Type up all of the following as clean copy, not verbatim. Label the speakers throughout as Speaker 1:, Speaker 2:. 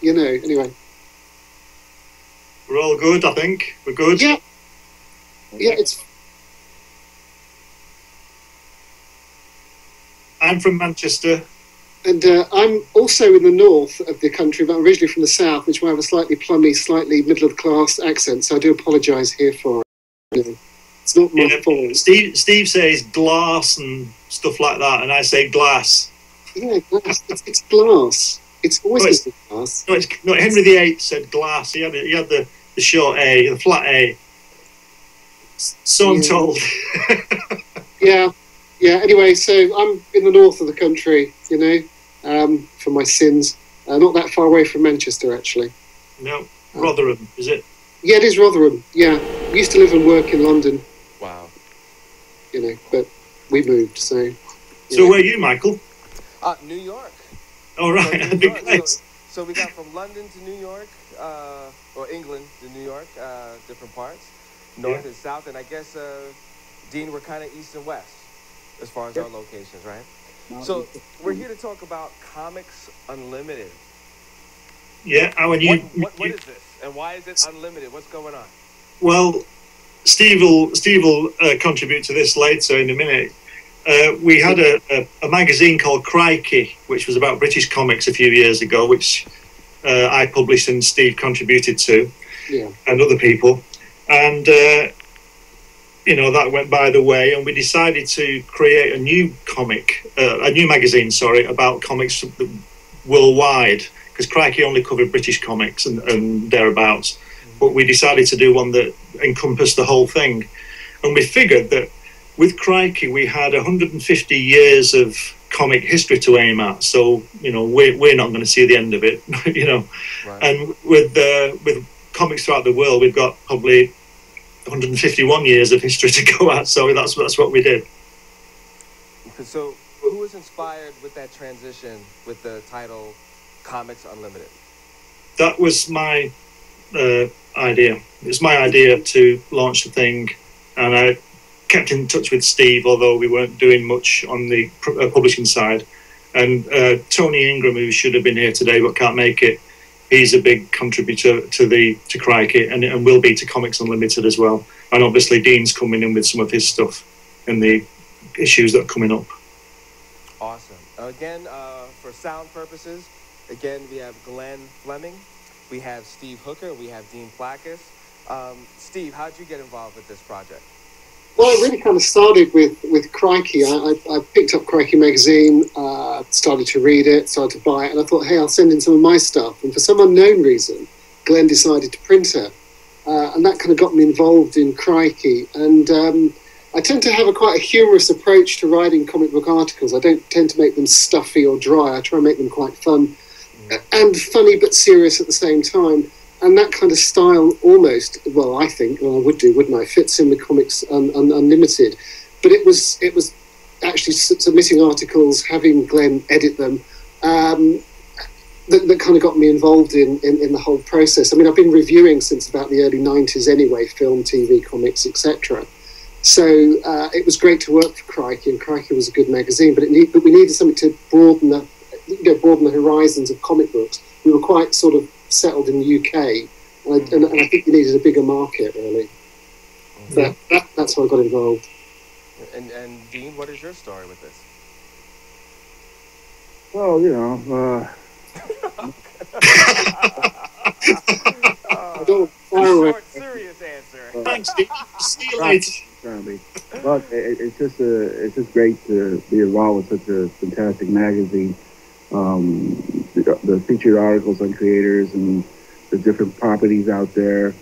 Speaker 1: But, you know, anyway.
Speaker 2: We're all good, I think. We're good.
Speaker 1: Yeah. Yeah, it's...
Speaker 2: I'm from Manchester.
Speaker 1: And I'm also in the north of the country, but I'm originally from the south, which is why I have a slightly plummy, slightly middle-of-the-class accent, so I do apologise here for it. It's not my fault.
Speaker 2: Steve says glass and stuff like that, and I say glass.
Speaker 1: Yeah, glass. It's glass. It's always glass.
Speaker 2: No, it's not. Henry VIII said glass. He had the short A, the flat A. So I'm told.
Speaker 1: Yeah. Anyway, so I'm in the north of the country, you know, for my sins. Not that far away from Manchester, actually.
Speaker 2: No, Rotherham, is it?
Speaker 1: Yeah, it is Rotherham. Yeah, we used to live and work in London.
Speaker 3: Wow.
Speaker 1: You know, but we moved. So.
Speaker 2: So where are you, Michael?
Speaker 3: New York.
Speaker 2: Oh, right.
Speaker 3: So, New York. So we got from London to New York, or England to New York, different parts, north and south, and I guess, Dean, we're kind of east and west as far as our locations, right? So we're here to talk about Comics Unlimited.
Speaker 2: Yeah,
Speaker 3: what is this, and why is it unlimited? What's going on?
Speaker 2: Well, Steve will contribute to this later in a minute. We had a magazine called Crikey, which was about British comics a few years ago, which I published and Steve contributed to, and other people. And, you know, that went by the way, and we decided to create a new magazine, about comics worldwide, because Crikey only covered British comics and thereabouts. But we decided to do one that encompassed the whole thing. And we figured that with Crikey, we had 150 years of comic history to aim at. So, you know, we're not going to see the end of it, you know. Right. And with comics throughout the world, we've got probably 151 years of history to go at. So that's what we did.
Speaker 3: So who was inspired with that transition with the title Comics Unlimited?
Speaker 2: That was my idea. It was my idea to launch the thing, and I kept in touch with Steve, although we weren't doing much on the publishing side. And Tony Ingram, who should have been here today but can't make it, he's a big contributor to Crikey and will be to Comics Unlimited as well. And obviously Dean's coming in with some of his stuff and the issues that are coming up.
Speaker 3: Awesome. Again, for sound purposes, again, we have Glenn Fleming, we have Steve Hooker, we have Dean Plackus. Steve, how'd you get involved with this project?
Speaker 1: Well, it really kind of started with Crikey. I picked up Crikey magazine, started to read it, started to buy it, and I thought, hey, I'll send in some of my stuff. And for some unknown reason, Glenn decided to print it. And that kind of got me involved in Crikey. And I tend to have quite a humorous approach to writing comic book articles. I don't tend to make them stuffy or dry. I try and make them quite fun and funny but serious at the same time. And that kind of style almost, well, I think, well, I would do, wouldn't I, fits in with Comics Unlimited. But it was actually submitting articles, having Glenn edit them, that kind of got me involved in the whole process. I mean, I've been reviewing since about the early 90s anyway, film, TV, comics, etc. So it was great to work for Crikey, and Crikey was a good magazine, but we needed something to broaden the horizons of comic books. We were quite sort of settled in the UK, and I think we needed a bigger market, really. But that's why I got involved.
Speaker 3: And Dean, what is your story with this?
Speaker 4: Well, you know,
Speaker 3: short, serious answer.
Speaker 2: Thanks, Dean. See you later.
Speaker 4: Look, it's just great to be involved with such a fantastic magazine. The featured articles on creators and the different properties out there,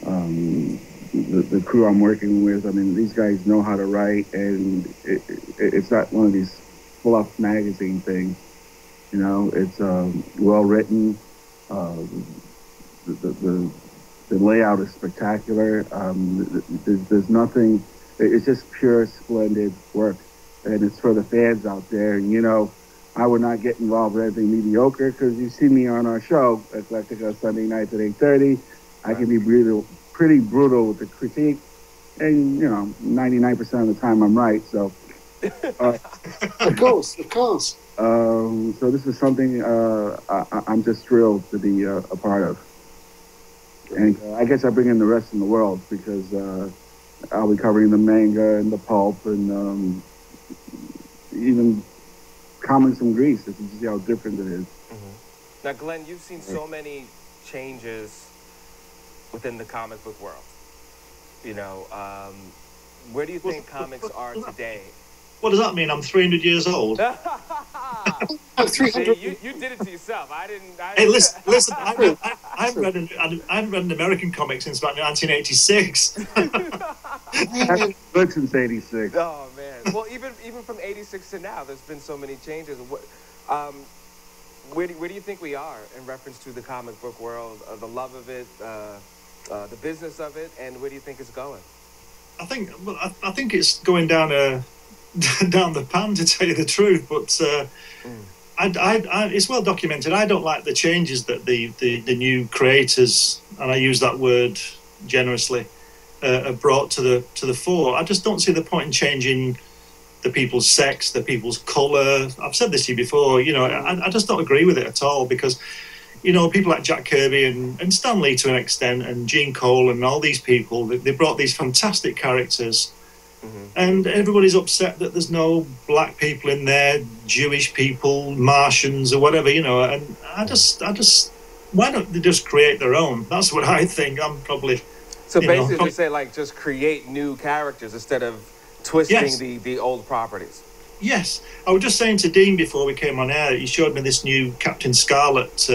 Speaker 4: the crew I'm working with. I mean, these guys know how to write, and it's not one of these fluff magazine things. You know, it's well written. The layout is spectacular. There's nothing. It's just pure, splendid work, and it's for the fans out there. And you know, I would not get involved with anything mediocre, because you see me on our show, ECLECTICKA, Sunday nights at 8:30. I can be pretty brutal with the critique, and you know, 99% of the time I'm right. So
Speaker 1: Of course, of course.
Speaker 4: So this is something I'm just thrilled to be a part of. And I guess I bring in the rest of the world because I'll be covering the manga and the pulp and even comics from Greece. Just to see how different it is.
Speaker 3: Mm-hmm. Now, Glenn, you've seen so many changes within the comic book world. You know, where do you think comics are today?
Speaker 2: What does that mean? I'm 300 years old.
Speaker 1: I'm 300.
Speaker 3: See, you did it to yourself. I didn't.
Speaker 2: Hey, listen. I haven't read an American comic since about 1986.
Speaker 4: That's good since '86.
Speaker 3: Oh man. Well, even from '86 to now, there's been so many changes. Where do you think we are in reference to the comic book world, the love of it, the business of it, and where do you think it's going?
Speaker 2: I think it's going down the pan, to tell you the truth. But it's well documented. I don't like the changes that the new creators, and I use that word generously, have brought to the fore. I just don't see the point in changing the people's sex, the people's colour. I've said this to you before. You know, I just don't agree with it at all because, you know, people like Jack Kirby and Stan Lee to an extent and Gene Cole and all these people, they brought these fantastic characters. Mm-hmm. And everybody's upset that there's no black people in there, Jewish people, Martians or whatever, you know. And I just, why don't they just create their own? That's what I think. I'm probably...
Speaker 3: So basically you say, like, just create new characters instead of twisting the old properties.
Speaker 2: Yes. I was just saying to Dean before we came on air, he showed me this new Captain Scarlet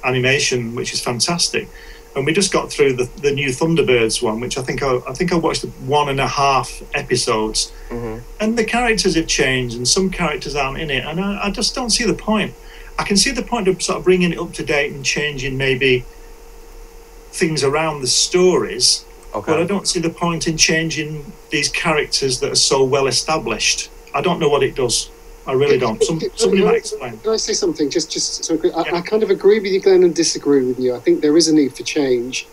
Speaker 2: animation, which is fantastic. And we just got through the new Thunderbirds one, which I think I watched 1.5 episodes. Mm-hmm. And the characters have changed and some characters aren't in it. And I just don't see the point. I can see the point of sort of bringing it up to date and changing maybe things around the stories. Okay. But I don't see the point in changing these characters that are so well established. I don't know what it does. I really don't. Somebody might explain.
Speaker 1: Can I say something? Just so I kind of agree with you, Glenn, and disagree with you. I think there is a need for change.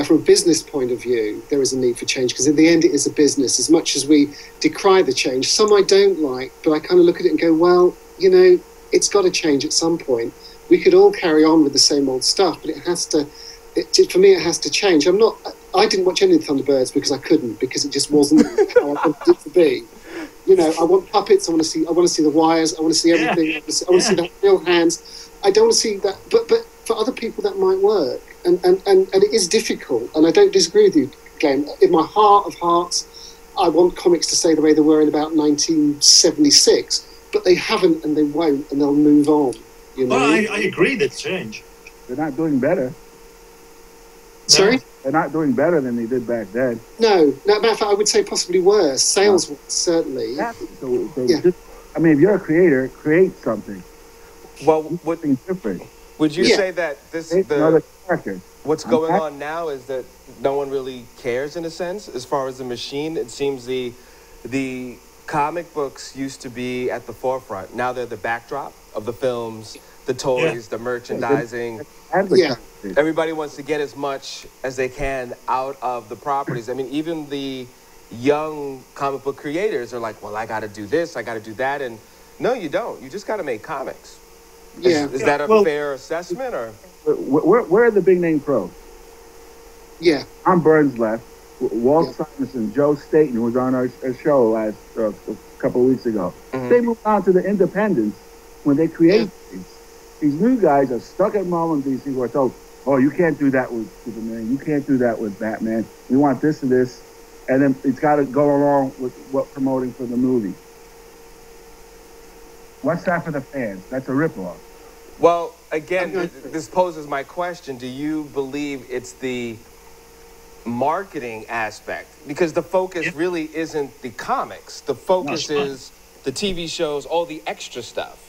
Speaker 1: From a business point of view, there is a need for change because in the end it is a business. As much as we decry the change, some I don't like, but I kind of look at it and go, well, you know, it's got to change at some point. We could all carry on with the same old stuff, but it has to. For me, it has to change. I didn't watch any of the Thunderbirds because I couldn't, because it just wasn't how I wanted it to be. You know, I want puppets. I want to see the wires. I want to see everything. Yeah. I want to see the real hands. I don't want to see that. But for other people, that might work. And it is difficult. And I don't disagree with you, Glenn. In my heart of hearts, I want comics to stay the way they were in about 1976. But they haven't, and they won't, and they'll move on. You know?
Speaker 2: Well, I agree. They change.
Speaker 4: They're not doing better.
Speaker 1: Sorry?
Speaker 4: They're not doing better than they did back then.
Speaker 1: No, matter of fact, I would say possibly worse. Sales, certainly.
Speaker 4: Yeah. So yeah. I mean, if you're a creator, create something.
Speaker 3: Well,
Speaker 4: something different.
Speaker 3: Would you say that
Speaker 4: another character?
Speaker 3: What's going on now is that no one really cares in a sense as far as the machine? It seems the comic books used to be at the forefront. Now they're the backdrop of the films, the toys, the merchandising. Everybody wants to get as much as they can out of the properties. I mean, even the young comic book creators are like, well, I got to do this, I got to do that. And no, you don't. You just got to make comics.
Speaker 1: Yeah.
Speaker 3: Is that a fair assessment? Or
Speaker 4: where are the big name pros?
Speaker 1: Yeah.
Speaker 4: Tom Burns left. Walt Simonson, Joe Staten, who was on our show last a couple of weeks ago. Mm-hmm. They moved on to the independents when they create things. These new guys are stuck at Marvel and DC who are told, oh, you can't do that with Superman. You can't do that with Batman. We want this and this. And then it's got to go along with what promoting for the movie. What's that for the fans? That's a ripoff.
Speaker 3: Well, again, this poses my question. Do you believe it's the marketing aspect? Because the focus really isn't the comics. The focus is the TV shows, all the extra stuff.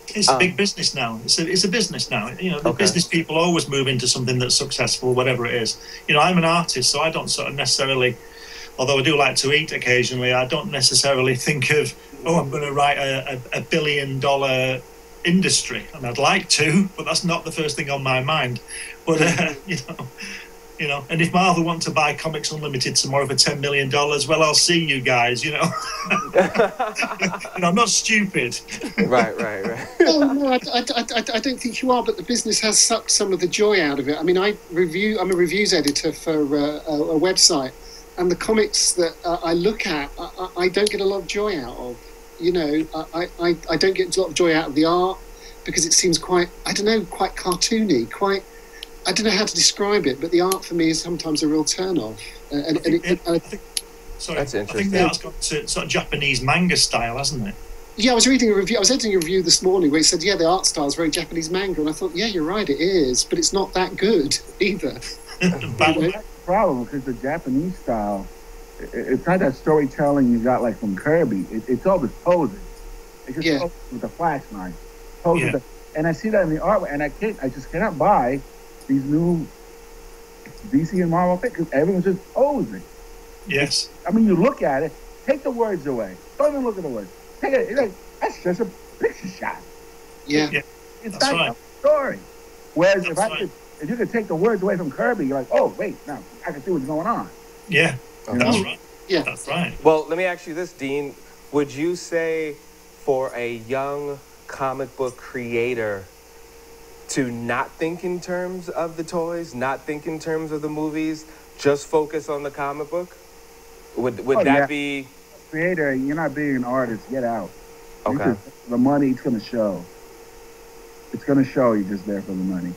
Speaker 2: It's a big business now. It's a business now. You know, the business people always move into something that's successful, whatever it is. You know, I'm an artist, so I don't sort of necessarily, although I do like to eat occasionally, I don't necessarily think of, oh, I'm going to write a $1 billion industry. And I'd like to, but that's not the first thing on my mind. But, you know, You know, and if Marvel want to buy Comics Unlimited tomorrow for $10 million, well, I'll see you guys, you know. You know, I'm not stupid.
Speaker 3: Right.
Speaker 1: No, I don't think you are, but the business has sucked some of the joy out of it. I mean, I'm a reviews editor for a website, and the comics that I look at, I don't get a lot of joy out of. You know, I don't get a lot of joy out of the art because it seems quite, I don't know, quite cartoony, quite, I don't know how to describe it, but the art for me is sometimes a real turn-off.
Speaker 2: I think
Speaker 3: That's interesting.
Speaker 2: I think the art's got sort of Japanese manga style, hasn't it?
Speaker 1: Yeah, I was reading a review. I was editing a review this morning where it said, yeah, the art style is very Japanese manga. And I thought, yeah, you're right, it is. But it's not that good either.
Speaker 4: That's the problem, because the Japanese style, it's not that storytelling you got like from Kirby. It's all this posing. It's just posing with the flash knife. And I see that in the artwork, and I just cannot buy these new DC and Marvel things because everyone's just posing.
Speaker 2: Yes.
Speaker 4: I mean, you look at it, take the words away. Don't even look at the words. Take it. It's like, that's just a picture shot.
Speaker 1: Yeah.
Speaker 4: It's not a story. Whereas if you could take the words away from Kirby, you're like, oh wait, now I can see what's going on.
Speaker 2: Yeah. That's right.
Speaker 1: Yeah.
Speaker 2: That's right.
Speaker 3: Well, let me ask you this, Dean. Would you say for a young comic book creator to not think in terms of the toys, not think in terms of the movies, just focus on the comic book? Would that be...
Speaker 4: Creator, you're not being an artist, get out.
Speaker 3: Okay.
Speaker 4: The money, it's going to show. It's going to show you're just there for the money.